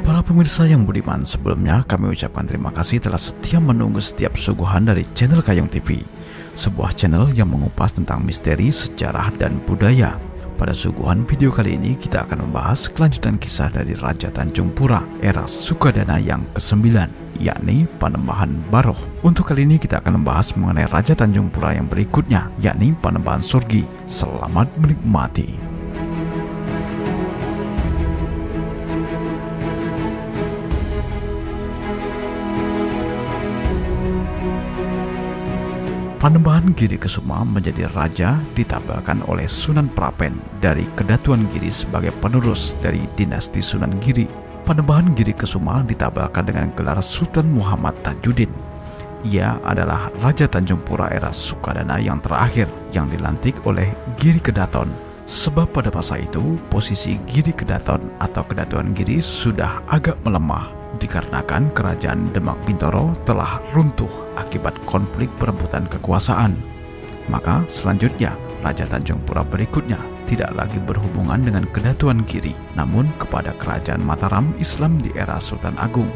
Para pemirsa yang budiman, sebelumnya kami ucapkan terima kasih telah setia menunggu setiap suguhan dari channel Kayong TV, sebuah channel yang mengupas tentang misteri, sejarah, dan budaya. Pada suguhan video kali ini kita akan membahas kelanjutan kisah dari Raja Tanjung Pura era Sukadana yang ke-9, yakni Panembahan Baroh. Untuk kali ini kita akan membahas mengenai Raja Tanjung Pura yang berikutnya, yakni Panembahan Sorgi. Selamat menikmati. Panembahan Giri Kesuma menjadi raja ditabahkan oleh Sunan Prapen dari Kedatuan Giri sebagai penerus dari dinasti Sunan Giri. Panembahan Giri Kesuma ditabahkan dengan gelar Sultan Muhammad Tajuddin. Ia adalah Raja Tanjung Pura era Sukadana yang terakhir yang dilantik oleh Giri Kedaton. Sebab pada masa itu posisi Giri Kedaton atau Kedatuan Giri sudah agak melemah dikarenakan kerajaan Demak Bintoro telah runtuh akibat konflik perebutan kekuasaan. Maka selanjutnya Raja Tanjung Pura berikutnya tidak lagi berhubungan dengan Kedatuan Giri, namun kepada kerajaan Mataram Islam di era Sultan Agung.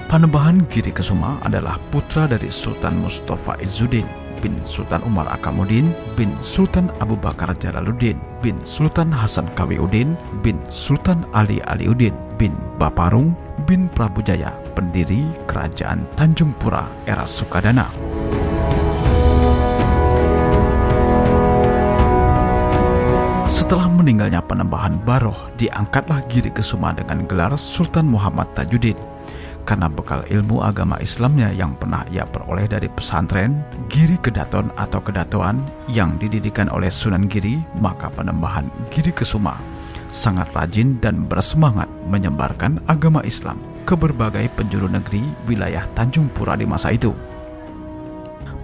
Panembahan Giri Kesuma adalah putra dari Sultan Mustafa Izzuddin bin Sultan Umar Akamuddin bin Sultan Abu Bakar Jalaluddin bin Sultan Hasan Kawiuddin bin Sultan Ali Aliuddin bin Baparung bin Prabu Jaya, pendiri Kerajaan Tanjung Pura era Sukadana. Setelah meninggalnya Panembahan Baroh, diangkatlah Giri Kesuma dengan gelar Sultan Muhammad Tajuddin. Karena bekal ilmu agama Islamnya yang pernah ia peroleh dari pesantren Giri Kedaton atau Kedatuan yang didirikan oleh Sunan Giri, maka Panembahan Giri Kesuma sangat rajin dan bersemangat menyebarkan agama Islam ke berbagai penjuru negeri wilayah Tanjung Pura di masa itu.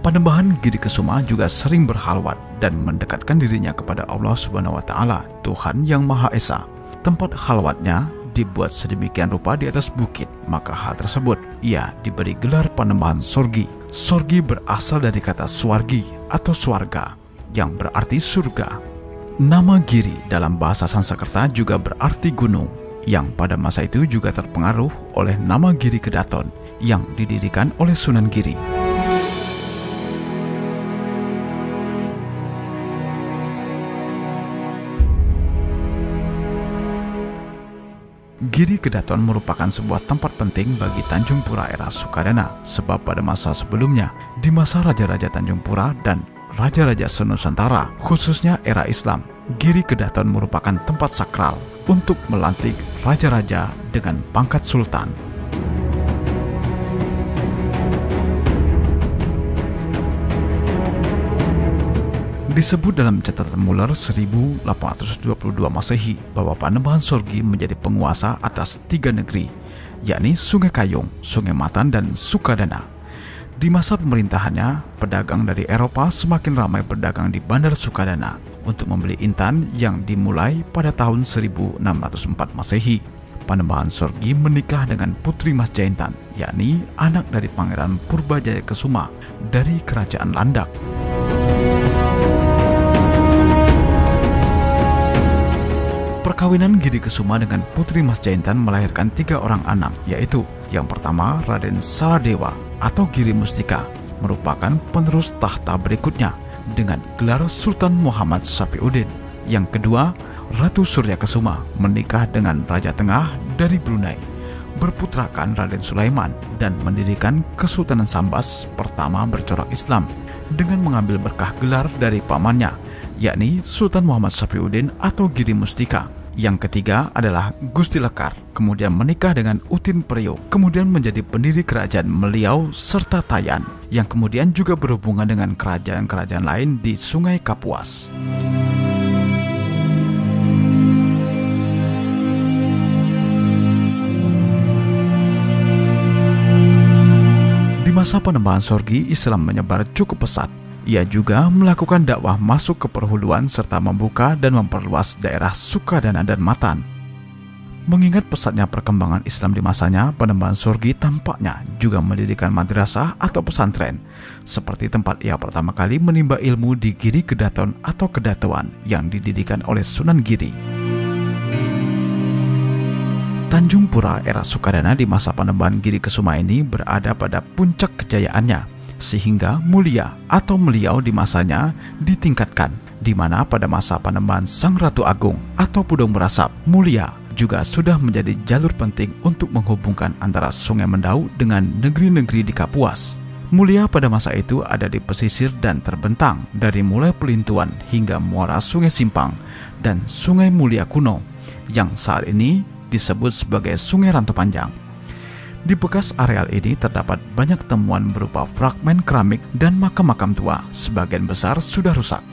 Panembahan Giri Kesuma juga sering berkhalwat dan mendekatkan dirinya kepada Allah Subhanahu wa Ta'ala, Tuhan yang Maha Esa. Tempat khalwatnya dibuat sedemikian rupa di atas bukit, maka hal tersebut ia diberi gelar Panembahan Sorgi. Sorgi berasal dari kata swargi atau swarga yang berarti surga. Nama Giri dalam bahasa Sanskerta juga berarti gunung, yang pada masa itu juga terpengaruh oleh nama Giri Kedaton yang didirikan oleh Sunan Giri. Giri Kedaton merupakan sebuah tempat penting bagi Tanjung Pura era Sukadana, sebab pada masa sebelumnya, di masa Raja-Raja Tanjung Pura dan Raja-Raja Senusantara, khususnya era Islam, Giri Kedaton merupakan tempat sakral untuk melantik raja-raja dengan pangkat sultan. Disebut dalam catatan Muller 1822 Masehi bahwa Panembahan Sorgi menjadi penguasa atas 3 negeri, yakni Sungai Kayong, Sungai Matan, dan Sukadana. Di masa pemerintahannya, pedagang dari Eropa semakin ramai berdagang di Bandar Sukadana untuk membeli intan yang dimulai pada tahun 1604 Masehi. Panembahan Sorgi menikah dengan Putri Mas Jaintan, yakni anak dari Pangeran Purbajaya Kesuma dari Kerajaan Landak. Perkawinan Giri Kesuma dengan Putri Mas Jaintan melahirkan 3 orang anak, yaitu yang pertama Raden Saladewa atau Giri Mustika, merupakan penerus tahta berikutnya dengan gelar Sultan Muhammad Safiuddin. Yang kedua, Ratu Surya Kesuma menikah dengan Raja Tengah dari Brunei, berputrakan Raden Sulaiman, dan mendirikan Kesultanan Sambas pertama bercorak Islam dengan mengambil berkah gelar dari pamannya, yakni Sultan Muhammad Safiuddin atau Giri Mustika. Yang ketiga adalah Gusti Lekar, kemudian menikah dengan Utin Priok, kemudian menjadi pendiri kerajaan Meliau serta Tayan, yang kemudian juga berhubungan dengan kerajaan-kerajaan lain di Sungai Kapuas. Di masa Panembahan Sorgi, Islam menyebar cukup pesat. Ia juga melakukan dakwah masuk ke perhuluan serta membuka dan memperluas daerah Sukadana dan Matan. Mengingat pesatnya perkembangan Islam di masanya, Panembahan Sorgi tampaknya juga mendirikan madrasah atau pesantren, seperti tempat ia pertama kali menimba ilmu di Giri Kedaton atau Kedatuan yang didirikan oleh Sunan Giri. Tanjung Pura era Sukadana di masa Panembahan Giri Kesuma ini berada pada puncak kejayaannya, sehingga mulia atau meliau di masanya ditingkatkan, di mana pada masa Panembahan Sang Ratu Agung atau Pudong Merasap, mulia juga sudah menjadi jalur penting untuk menghubungkan antara Sungai Mendau dengan negeri-negeri di Kapuas. Mulia pada masa itu ada di pesisir dan terbentang dari mulai Pelintuan hingga muara Sungai Simpang dan Sungai Mulia kuno, yang saat ini disebut sebagai Sungai Ranto Panjang. Di bekas areal ini terdapat banyak temuan berupa fragmen keramik dan makam-makam tua, sebagian besar sudah rusak.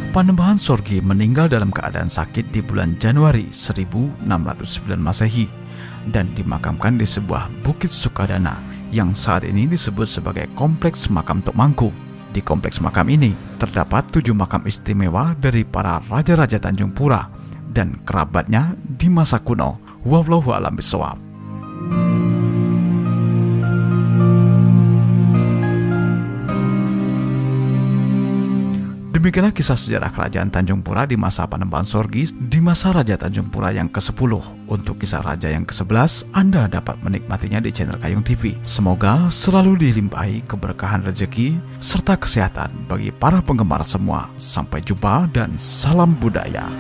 Panembahan Sorgi meninggal dalam keadaan sakit di bulan Januari 1609 Masehi dan dimakamkan di sebuah bukit Sukadana yang saat ini disebut sebagai Kompleks Makam Tok Mangku. Di kompleks makam ini terdapat 7 makam istimewa dari para raja-raja Tanjung Pura dan kerabatnya di masa kuno. Wallahu a'lam bishawab. Demikianlah kisah sejarah kerajaan Tanjung Pura di masa Panembahan Sorgi di masa Raja Tanjung Pura yang ke-10. Untuk kisah raja yang ke-11, Anda dapat menikmatinya di channel Kayung TV. Semoga selalu dilimpahi keberkahan rezeki serta kesehatan bagi para penggemar semua. Sampai jumpa dan salam budaya.